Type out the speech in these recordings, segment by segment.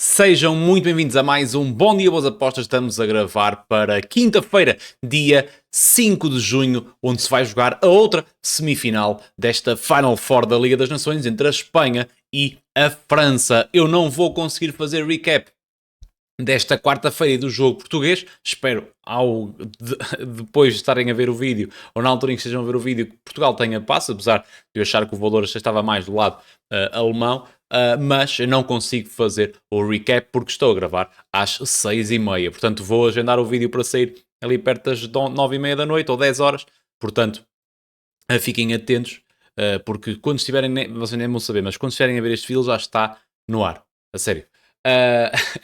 Sejam muito bem-vindos a mais um Bom Dia Boas Apostas. Estamos a gravar para quinta-feira, dia 5 de junho, onde se vai jogar a outra semifinal desta Final Four da Liga das Nações entre a Espanha e a França. Eu não vou conseguir fazer recap desta quarta-feira e do jogo português. Espero, depois de estarem a ver o vídeo, ou na altura em que estejam a ver o vídeo, que Portugal tenha passo, apesar de eu achar que o valor já estava mais do lado alemão. Mas eu não consigo fazer o recap porque estou a gravar às 6h30. Portanto, vou agendar o vídeo para sair ali perto das 9h30 da noite ou 10 horas. Portanto, fiquem atentos, porque quando estiverem, vocês nem vão saber, mas quando estiverem a ver este vídeo já está no ar. A sério.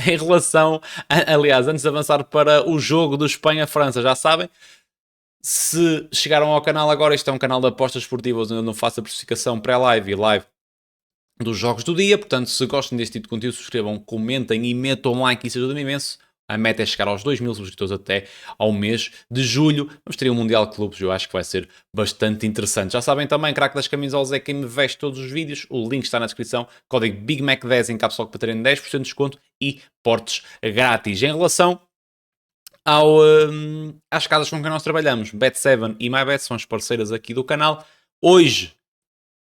Em relação, aliás, antes de avançar para o jogo do Espanha-França, já sabem, se chegaram ao canal agora, este é um canal de apostas esportivas onde eu não faço a precificação pré-live e live dos jogos do dia. Portanto, se gostam deste tipo de conteúdo, subscrevam, comentem e metam um like, isso ajuda-me imenso. A meta é chegar aos 2.000 subscritores até ao mês de julho. Vamos ter um Mundial de Clubes, eu acho que vai ser bastante interessante. Já sabem também, Craque das Camisolas é quem me veste todos os vídeos. O link está na descrição. Código BIGMAC10 em caps lock para terem 10% de desconto e portes grátis. Em relação às casas com quem nós trabalhamos, Bet7 e MyBet são as parceiras aqui do canal. Hoje,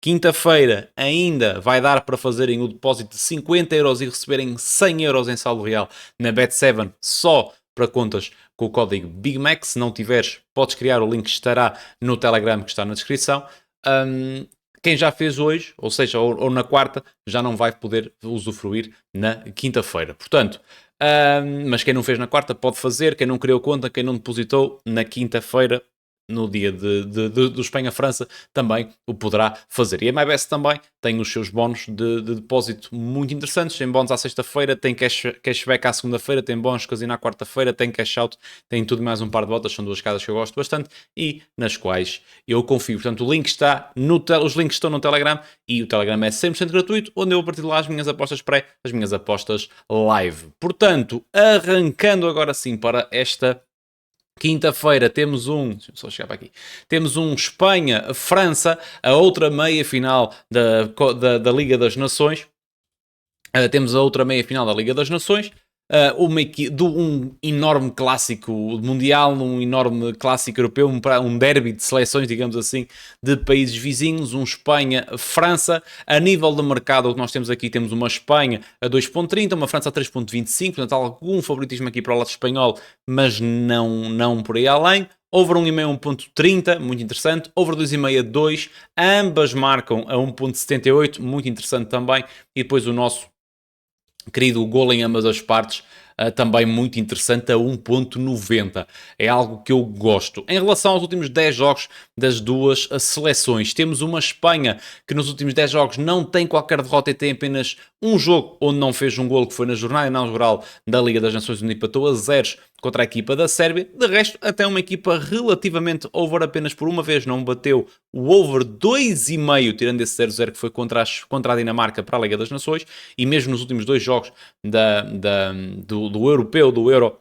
quinta-feira, ainda vai dar para fazerem o depósito de 50€ e receberem 100€ em saldo real na Bet7 só para contas com o código BIGMAC. Se não tiveres, podes criar, o link estará no Telegram que está na descrição. Quem já fez hoje, ou seja, ou na quarta, já não vai poder usufruir na quinta-feira. Portanto, mas quem não fez na quarta pode fazer, quem não criou conta, quem não depositou, na quinta-feira, no dia do Espanha-França, também o poderá fazer. E a MyBest também tem os seus bónus de depósito muito interessantes. Tem bónus à sexta-feira, tem cashback à segunda-feira, tem bónus de casino à quarta-feira, tem cash out, tem tudo mais um par de botas. São duas casas que eu gosto bastante e nas quais eu confio. Portanto, o link está os links estão no Telegram e o Telegram é 100% gratuito, onde eu partilho lá as minhas apostas pré, as minhas apostas live. Portanto, arrancando agora sim para esta quinta-feira, deixa-me só chegar para aqui, temos um Espanha-França, a outra meia-final da Liga das Nações. Temos a outra meia-final da Liga das Nações. Um enorme clássico mundial, um enorme clássico europeu, um derby de seleções, digamos assim, de países vizinhos, um Espanha-França. A nível de mercado, o que nós temos aqui, temos uma Espanha a 2.30, uma França a 3.25, portanto há algum favoritismo aqui para o lado espanhol, mas não por aí além. Over 1,5 1.30, muito interessante. Over 2,5 2, ambas marcam a 1.78, muito interessante também. E depois o nosso querido golo em ambas as partes, também muito interessante, a 1.90. É algo que eu gosto. Em relação aos últimos 10 jogos das duas seleções, temos uma Espanha que nos últimos 10 jogos não tem qualquer derrota e tem apenas um jogo onde não fez um golo, que foi na jornada inaugural da Liga das Nações, onde empatou a 0 contra a equipa da Sérvia. De resto, até uma equipa relativamente over, apenas por uma vez não bateu o over 2,5, tirando esse 0-0 que foi contra a Dinamarca para a Liga das Nações, e mesmo nos últimos dois jogos do europeu, do Euro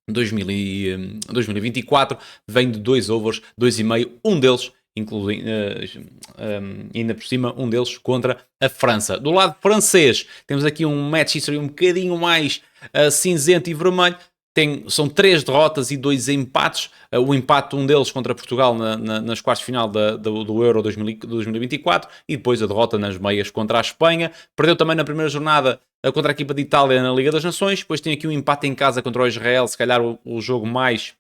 2024, vem de dois overs, 2,5, um deles ainda por cima, um deles contra a França. Do lado francês, temos aqui um match history um bocadinho mais cinzento e vermelho. São 3 derrotas e 2 empates. O empate, um deles contra Portugal nas quartas de final do Euro 2024, e depois a derrota nas meias contra a Espanha. Perdeu também na primeira jornada contra a equipa de Itália na Liga das Nações. Depois tem aqui um empate em casa contra o Israel, se calhar o jogo mais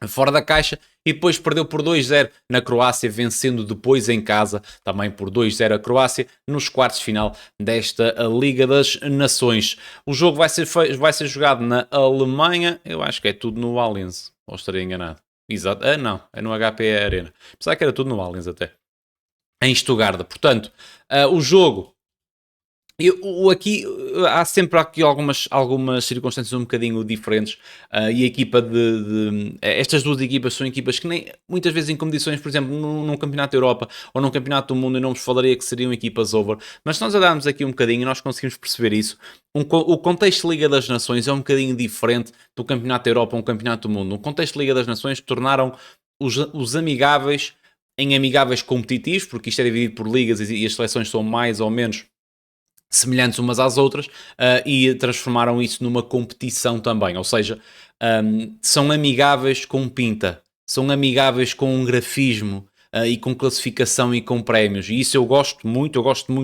fora da caixa, e depois perdeu por 2-0 na Croácia, vencendo depois em casa, também por 2-0 a Croácia, nos quartos de final desta Liga das Nações. O jogo vai ser jogado na Alemanha, eu acho que é tudo no Allianz, ou estarei enganado? Exato, não, é no HP Arena. Pensava que era tudo no Allianz até. Em Stuttgart, portanto, o jogo... Aqui há sempre algumas circunstâncias um bocadinho diferentes, e a equipa estas duas equipas são equipas que nem muitas vezes em competições, por exemplo, num campeonato da Europa ou num campeonato do mundo, eu não vos falaria que seriam equipas over, mas se nós olharmos aqui um bocadinho, nós conseguimos perceber isso. O contexto de Liga das Nações é um bocadinho diferente do campeonato da Europa ou um campeonato do mundo. O contexto de Liga das Nações tornaram os amigáveis em amigáveis competitivos, porque isto é dividido por ligas e as seleções são mais ou menos semelhantes umas às outras, e transformaram isso numa competição também, ou seja, são amigáveis com pinta, são amigáveis com um grafismo, e com classificação e com prémios, e isso eu gosto muito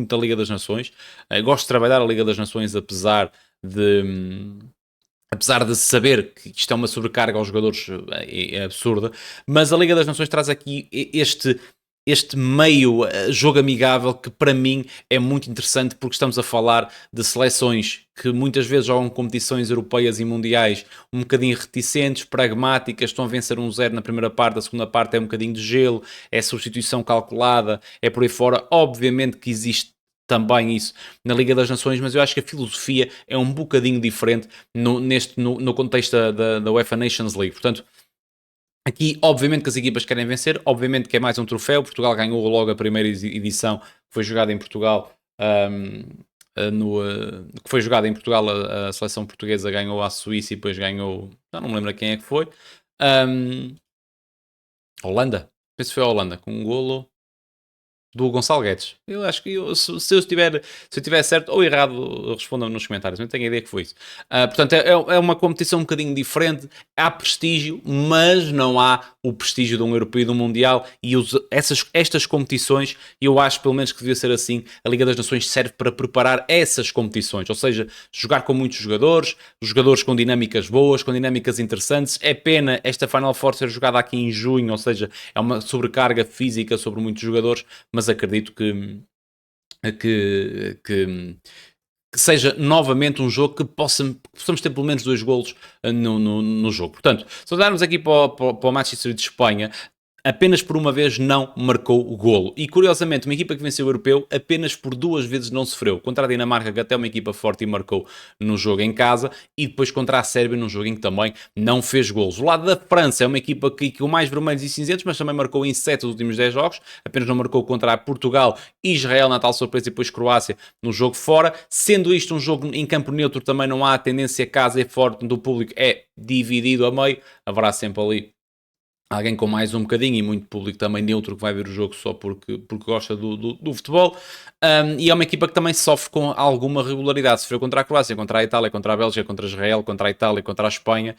da Liga das Nações, gosto de trabalhar a Liga das Nações de, apesar de saber que isto é uma sobrecarga aos jogadores é absurda, mas a Liga das Nações traz aqui este meio jogo amigável que para mim é muito interessante, porque estamos a falar de seleções que muitas vezes jogam competições europeias e mundiais um bocadinho reticentes, pragmáticas, estão a vencer 1-0 na primeira parte, a segunda parte é um bocadinho de gelo, é substituição calculada, é por aí fora. Obviamente que existe também isso na Liga das Nações, mas eu acho que a filosofia é um bocadinho diferente no contexto da UEFA Nations League. Portanto, aqui, obviamente que as equipas querem vencer, obviamente que é mais um troféu. Portugal ganhou logo a primeira edição, que foi jogada em Portugal. Que foi jogada em Portugal, a seleção portuguesa ganhou à Suíça e depois ganhou, não me lembro a quem é que foi. Holanda, penso que foi a Holanda, com um golo do Gonçalo Guedes. Eu acho que se eu estiver certo ou errado, respondam nos comentários. Não tenho a ideia que foi isso. Portanto, é uma competição um bocadinho diferente. Há prestígio, mas não há o prestígio de um europeu e de um mundial. E estas competições, eu acho pelo menos que devia ser assim, a Liga das Nações serve para preparar essas competições. Ou seja, jogar com muitos jogadores com dinâmicas boas, com dinâmicas interessantes. É pena esta Final Four ser jogada aqui em junho, ou seja, é uma sobrecarga física sobre muitos jogadores, mas acredito que seja novamente um jogo que possamos ter pelo menos 2 golos no jogo. Portanto, se olharmos aqui para o Manchester de Espanha, apenas por uma vez não marcou o golo. E curiosamente, uma equipa que venceu o europeu apenas por 2 vezes não sofreu. Contra a Dinamarca, que até é uma equipa forte e marcou no jogo em casa, e depois contra a Sérvia, num jogo em que também não fez golos. O lado da França é uma equipa que com mais vermelhos e cinzentos, mas também marcou em 7 dos últimos 10 jogos, apenas não marcou contra a Portugal e Israel na tal surpresa, e depois Croácia no jogo fora. Sendo isto um jogo em campo neutro, também não há a tendência casa e forte do público, é dividido a meio, haverá sempre ali alguém com mais um bocadinho, e muito público também neutro que vai ver o jogo só porque gosta do futebol. E é uma equipa que também sofre com alguma regularidade. Sofreu contra a Croácia, contra a Itália, contra a Bélgica, contra Israel, contra a Itália, contra a Espanha.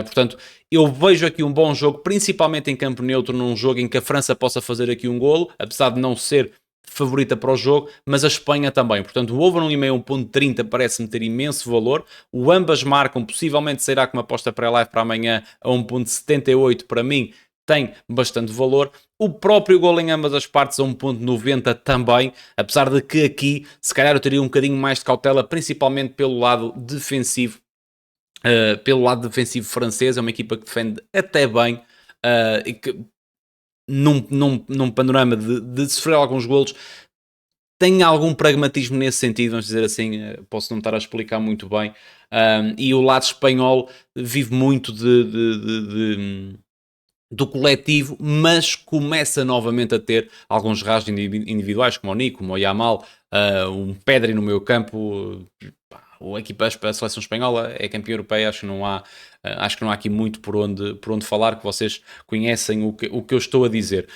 Portanto, eu vejo aqui um bom jogo, principalmente em campo neutro, num jogo em que a França possa fazer aqui um golo, apesar de não ser favorita para o jogo, mas a Espanha também. Portanto, o over 1,5 1.30 parece-me ter imenso valor. O ambas marcam, possivelmente sairá com uma aposta pré-live para amanhã a 1.78, para mim tem bastante valor. O próprio gol em ambas as partes a 1.90 também, apesar de que aqui se calhar eu teria um bocadinho mais de cautela, principalmente pelo lado defensivo. Pelo lado defensivo francês, é uma equipa que defende até bem, e que num panorama de sofrer alguns golos, tem algum pragmatismo nesse sentido, vamos dizer assim. Posso não estar a explicar muito bem. E o lado espanhol vive muito do coletivo, mas começa novamente a ter alguns rasgos individuais, como o Nico, como o Yamal, um Pedri no meio campo. A seleção espanhola é campeã europeia, acho que não há aqui muito por onde falar, que vocês conhecem o que eu estou a dizer.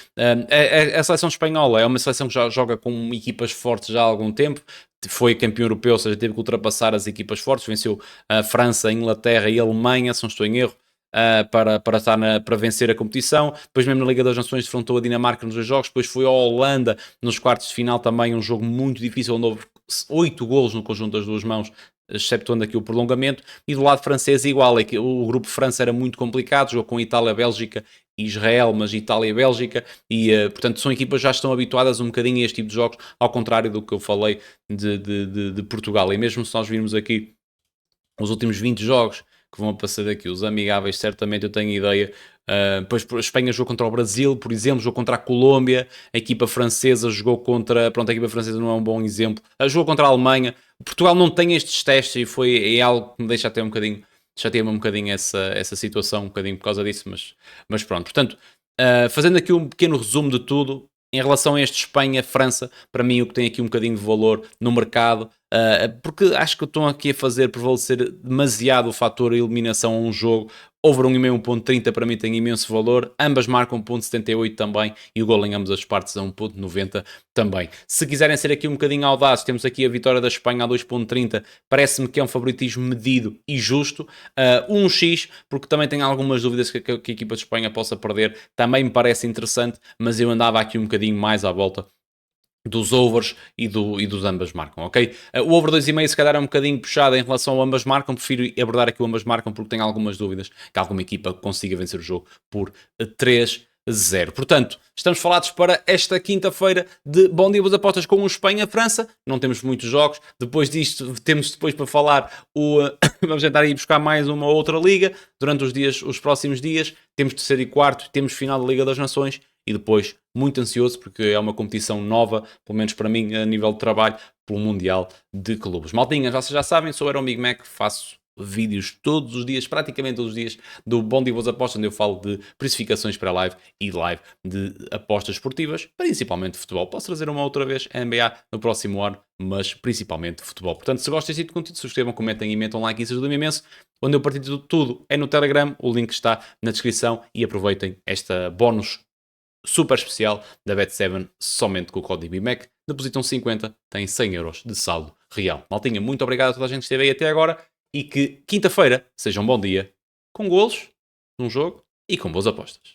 A seleção espanhola é uma seleção que já joga com equipas fortes já há algum tempo, foi campeão europeu, ou seja, teve que ultrapassar as equipas fortes, venceu a França, a Inglaterra e a Alemanha, se não estou em erro, para vencer a competição. Depois mesmo na Liga das Nações defrontou a Dinamarca nos 2 jogos, depois foi a Holanda nos quartos de final, também um jogo muito difícil, onde houve 8 golos no conjunto das duas mãos, exceptuando aqui o prolongamento. E do lado francês igual, é que o grupo de França era muito complicado, jogou com Itália, Bélgica e Israel, mas Itália e Bélgica, e portanto são equipas que já estão habituadas um bocadinho a este tipo de jogos, ao contrário do que eu falei de Portugal. E mesmo se nós virmos aqui os últimos 20 jogos que vão passar aqui, os amigáveis, certamente eu tenho ideia. Depois a Espanha jogou contra o Brasil, por exemplo, jogou contra a Colômbia, a equipa francesa jogou contra... Pronto, a equipa francesa não é um bom exemplo. Jogou contra a Alemanha. Portugal não tem estes testes, e é algo que me deixa até um bocadinho... Chateia-me um bocadinho essa situação, um bocadinho por causa disso, mas pronto. Portanto, fazendo aqui um pequeno resumo de tudo, em relação a este Espanha-França, para mim o que tem aqui um bocadinho de valor no mercado, porque acho que estão aqui a fazer prevalecer demasiado o fator eliminação a um jogo, Over 1,5, 1.30 para mim tem imenso valor. Ambas marcam 1.78 também e o gol em ambas as partes a 1.90 também. Se quiserem ser aqui um bocadinho audazes, temos aqui a vitória da Espanha a 2.30. Parece-me que é um favoritismo medido e justo. 1x, porque também tenho algumas dúvidas que a equipa de Espanha possa perder. Também me parece interessante, mas eu andava aqui um bocadinho mais à volta dos overs e dos ambas marcam, ok? O over 2,5 se calhar é um bocadinho puxado em relação ao ambas marcam, prefiro abordar aqui o ambas marcam porque tenho algumas dúvidas que alguma equipa consiga vencer o jogo por 3-0. Portanto, estamos falados para esta quinta-feira de Bom Dia Boas Apostas com o Espanha-França. Não temos muitos jogos. Depois disto, temos depois para falar vamos tentar ir buscar mais uma ou outra liga durante os próximos dias. Temos terceiro e quarto, temos final da Liga das Nações e depois muito ansioso porque é uma competição nova, pelo menos para mim, a nível de trabalho, pelo Mundial de Clubes. Maltinhas, vocês já sabem, sou o Big Mac, faço vídeos todos os dias, praticamente todos os dias, do Bom Dia Boas Apostas, onde eu falo de precificações para live e live de apostas esportivas, principalmente futebol. Posso trazer uma outra vez a NBA no próximo ano, mas principalmente futebol. Portanto, se gostam deste tipo de conteúdo, subscrevam, comentem e metam like, isso ajuda-me imenso. Onde eu partilho tudo é no Telegram, o link está na descrição e aproveitem esta bónus super especial da Bet7 somente com o código BIMAC. Depositam 50, têm 100 euros de saldo real. Maltinha, muito obrigado a toda a gente que esteve aí até agora e que quinta-feira seja um bom dia com golos num jogo e com boas apostas.